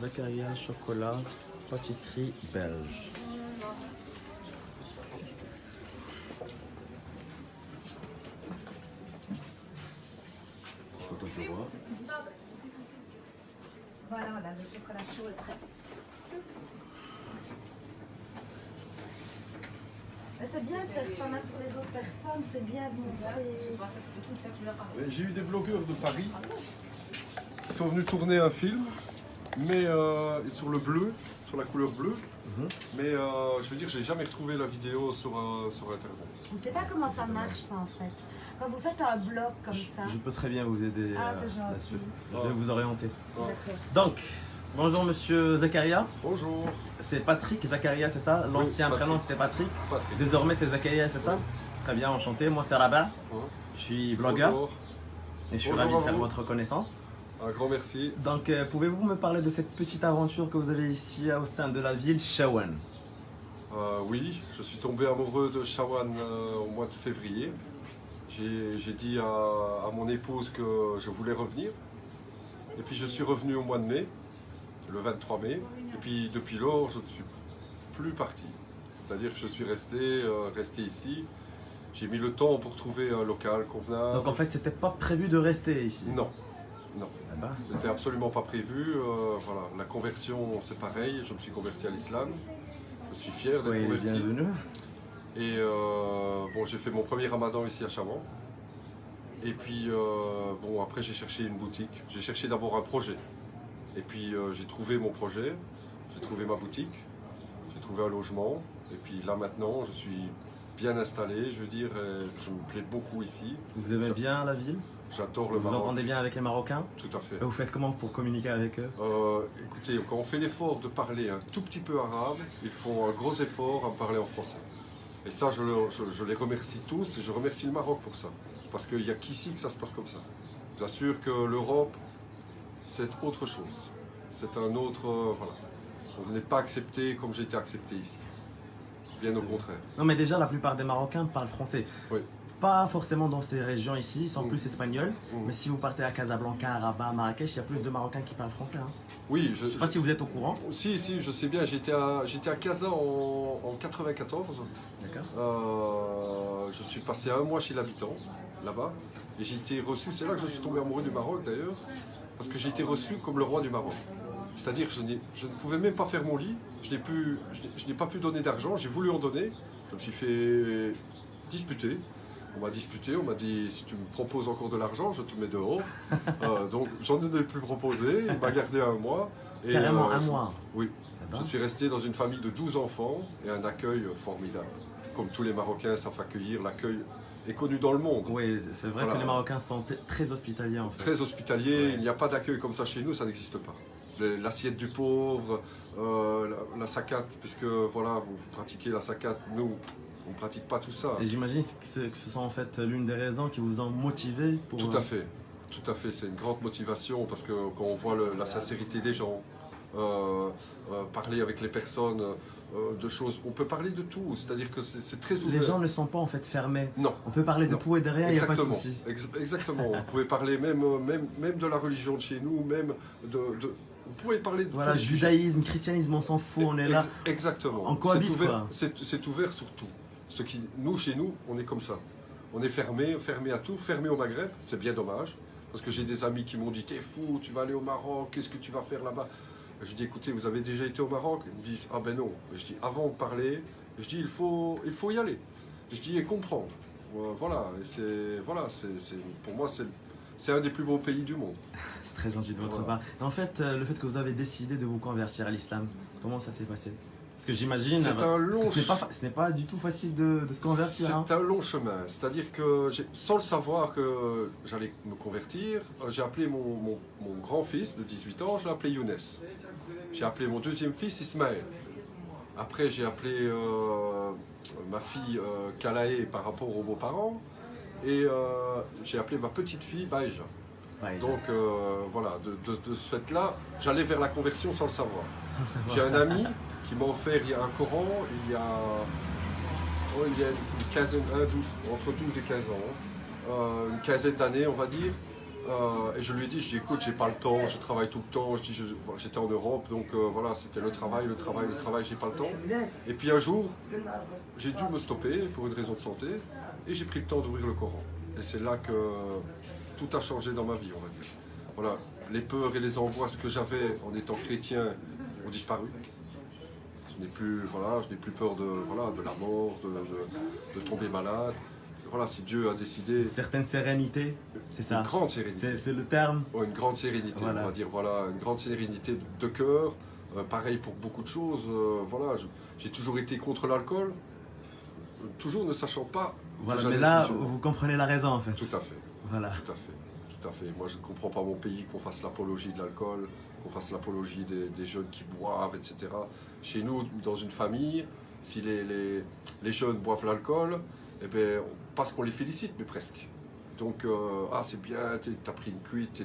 Zakaria Chocolat, pâtisserie belge. Photo du roi. Voilà, le chocolat chaud est prêt. C'est bien de faire ça même pour les autres personnes, c'est bien de montrer. J'ai eu des blogueurs de Paris qui sont venus tourner un film, mais sur le bleu, sur la couleur bleue. Mais je veux dire, j'ai jamais retrouvé la vidéo sur Internet. Je ne sais pas comment ça marche ça en fait. Quand vous faites un blog comme ça. Je peux très bien vous aider C'est gentil. là-dessus. Je vais vous orienter. D'accord. Donc, bonjour monsieur Zakaria. Bonjour. C'est Patrick Zakaria, c'est ça? L'ancien Patrick. prénom c'était Patrick. Patrick. Désormais c'est Zakaria, c'est ça? Très bien, enchanté. Moi c'est Rabat. Je suis blogueur Bonjour. et je suis Bonjour ravi à de faire vous. votre connaissance. Un grand merci. Donc, pouvez-vous me parler de cette petite aventure que vous avez ici au sein de la ville Chaouane? Oui, je suis tombé amoureux de Chaouane au mois de février. J'ai dit à mon épouse que je voulais revenir. Et puis je suis revenu au mois de mai, le 23 mai. Et puis depuis lors, je ne suis plus parti. C'est-à-dire que je suis resté ici. J'ai mis le temps pour trouver un local convenable. Donc en fait, c'était pas prévu de rester ici? Non, non. Ah bah, Ce n'était absolument pas prévu. Voilà. La conversion, c'est pareil. Je me suis converti à l'islam. Je suis fier d'être soyez les converti. bienvenus. Et bon, j'ai fait mon premier ramadan ici à Chaman. Et puis, bon, après j'ai cherché une boutique. J'ai cherché d'abord un projet. Et puis j'ai trouvé mon projet, j'ai trouvé ma boutique, j'ai trouvé un logement. Et puis là maintenant, je suis bien installé, je veux dire, je me plais beaucoup ici. Vous aimez bien la ville? J'adore le Vous Maroc. entendez bien avec les Marocains? Tout à fait. Et vous faites comment pour communiquer avec eux? Écoutez, quand on fait l'effort de parler un tout petit peu arabe, ils font un gros effort à parler en français. Et ça, je les remercie tous et je remercie le Maroc pour ça. Parce qu'il n'y a qu'ici que ça se passe comme ça. Je vous assure que l'Europe, c'est autre chose. C'est un autre... voilà. On n'est pas accepté comme j'ai été accepté ici. Bien au contraire. Non mais déjà, la plupart des Marocains parlent français. Oui. Pas forcément dans ces régions ici, ils sont plus espagnols. Mmh. Mais si vous partez à Casablanca, à Rabat, Marrakech, il y a plus de Marocains qui parlent français. Hein. Oui, Je sais pas si vous êtes au courant. Si, je sais bien. J'étais à Casa en 94. D'accord. Je suis passé 1 mois chez l'habitant, là-bas. Et j'ai été reçu, c'est là que je suis tombé amoureux du Maroc d'ailleurs, parce que j'ai été reçu comme le roi du Maroc. C'est-à-dire que je ne pouvais même pas faire mon lit, je n'ai pas pu donner d'argent, j'ai voulu en donner, je me suis fait disputer. On m'a disputé, on m'a dit si tu me proposes encore de l'argent, je te mets dehors. Donc j'en ai plus proposé, il m'a gardé 1 mois. Et, Carrément 1 mois. Oui, Eh ben. je suis resté dans une famille de 12 enfants et un accueil formidable. Comme tous les Marocains savent accueillir, l'accueil est connu dans le monde. Oui, c'est vrai Voilà. que les Marocains sont très hospitaliers en fait. Très hospitalier, Ouais. il n'y a pas d'accueil comme ça chez nous, ça n'existe pas. L'assiette du pauvre, la sakat, puisque voilà, vous pratiquez la sakat, nous, on ne pratique pas tout ça. Et j'imagine que ce sont en fait l'une des raisons qui vous ont motivé pour... Tout à fait, c'est une grande motivation parce que quand on voit la sincérité des gens, parler avec les personnes de choses, on peut parler de tout, c'est-à-dire que c'est très ouvert. Les gens ne sont pas en fait fermés. Non. On peut parler de Non. tout et de rien, il n'y a pas de Exactement, souci. exactement. Vous pouvez parler même de la religion de chez nous, même vous pouvez parler de Voilà, tous les sujets. judaïsme, christianisme, on s'en fout, on est là. Exactement. On cohabite, quoi. C'est ouvert sur tout. Nous, chez nous, on est comme ça. On est fermé à tout, fermé au Maghreb. C'est bien dommage. Parce que j'ai des amis qui m'ont dit t'es fou, tu vas aller au Maroc, qu'est-ce que tu vas faire là-bas? Je dis écoutez, vous avez déjà été au Maroc? Ils me disent ah ben non. Je dis avant de parler, je dis il faut y aller. Je dis et comprendre. Voilà, pour moi c'est un des plus beaux pays du monde. C'est très gentil de votre Voilà. part. En fait, le fait que vous avez décidé de vous convertir à l'islam, comment ça s'est passé? Parce que j'imagine, C'est un long ce n'est pas du tout facile de se convertir. Hein. C'est un long chemin. C'est-à-dire que sans le savoir que j'allais me convertir, j'ai appelé mon grand-fils de 18 ans, je l'ai appelé Younes. J'ai appelé mon deuxième fils Ismaël. Après j'ai appelé ma fille Kalae par rapport aux beaux-parents. Et j'ai appelé ma petite fille Baïja. Ouais, Donc voilà, de ce fait-là, j'allais vers la conversion sans le savoir. sans le savoir. J'ai un ami qui m'a offert un Coran il y a une quinzaine, entre 12 et 15 ans, une quinzaine d'années on va dire. Et je lui ai dit, écoute, j'ai pas le temps, je travaille tout le temps. Je dis, voilà, j'étais en Europe, donc voilà, c'était le travail, j'ai pas le temps. Et puis un jour, j'ai dû me stopper pour une raison de santé, et j'ai pris le temps d'ouvrir le Coran. Et c'est là que tout a changé dans ma vie, on va dire. Voilà, les peurs et les angoisses que j'avais en étant chrétien ont disparu. Je n'ai plus peur de la mort, de tomber malade. Voilà, si Dieu a décidé. Une certaine sérénité, c'est ça. Une grande sérénité. C'est le terme. Oh, une grande sérénité, Voilà. on va dire. Voilà, une grande sérénité de cœur. Pareil pour beaucoup de choses. Voilà, j'ai toujours été contre l'alcool, toujours ne sachant pas. Voilà, que mais j'allais là, être vous comprenez la raison en fait. Tout à fait. Voilà. Tout à fait. Tout à fait. Moi, je ne comprends pas mon pays qu'on fasse l'apologie de l'alcool, qu'on fasse l'apologie des jeunes qui boivent, etc. Chez nous, dans une famille, si les jeunes boivent l'alcool, eh bien, parce qu'on les félicite, mais presque. Donc, ah, c'est bien, t'as pris une cuite.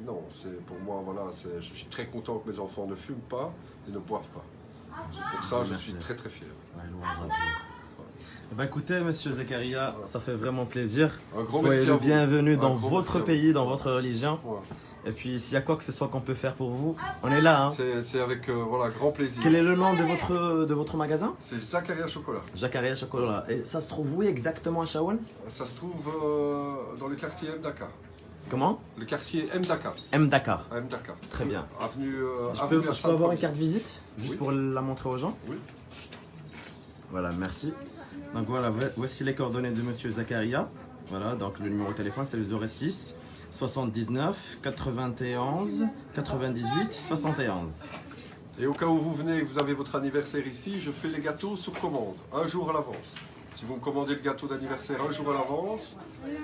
Non, c'est pour moi, voilà, je suis très content que mes enfants ne fument pas et ne boivent pas. Pour ça, je Merci. suis très très fier. Ouais, louange à Dieu. Eh ben, écoutez, monsieur Zakaria, ça fait vraiment plaisir. Un grand Soyez merci le à vous. bienvenu dans Un grand votre merci à vous. pays, dans votre religion. Voilà. Et puis, s'il y a quoi que ce soit qu'on peut faire pour vous, on est là. Hein. C'est avec voilà, grand plaisir. Quel est le nom de votre magasin? C'est Zakaria Chocolat. Zakaria Chocolat. Et ça se trouve où exactement à Chaouen? Ça se trouve dans le quartier Mdaka. Comment? Le quartier Mdaka. M Dakar. À Mdaka. Très bien. Avenue. Je avenue peux Hassan avoir une Premier. carte visite juste Oui. pour la montrer aux gens? Oui. Voilà, merci. Donc voilà, voici les coordonnées de monsieur Zakaria. Voilà, donc le numéro de téléphone c'est le 06 79 91 98 71. Et au cas où vous venez et que vous avez votre anniversaire ici, je fais les gâteaux sur commande, un jour à l'avance. Si vous me commandez le gâteau d'anniversaire un jour à l'avance,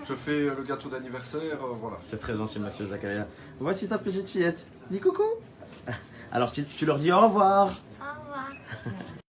je fais le gâteau d'anniversaire, voilà. C'est très gentil, monsieur Zakaria. Voici sa petite fillette. Dis coucou. Alors tu leur dis au revoir.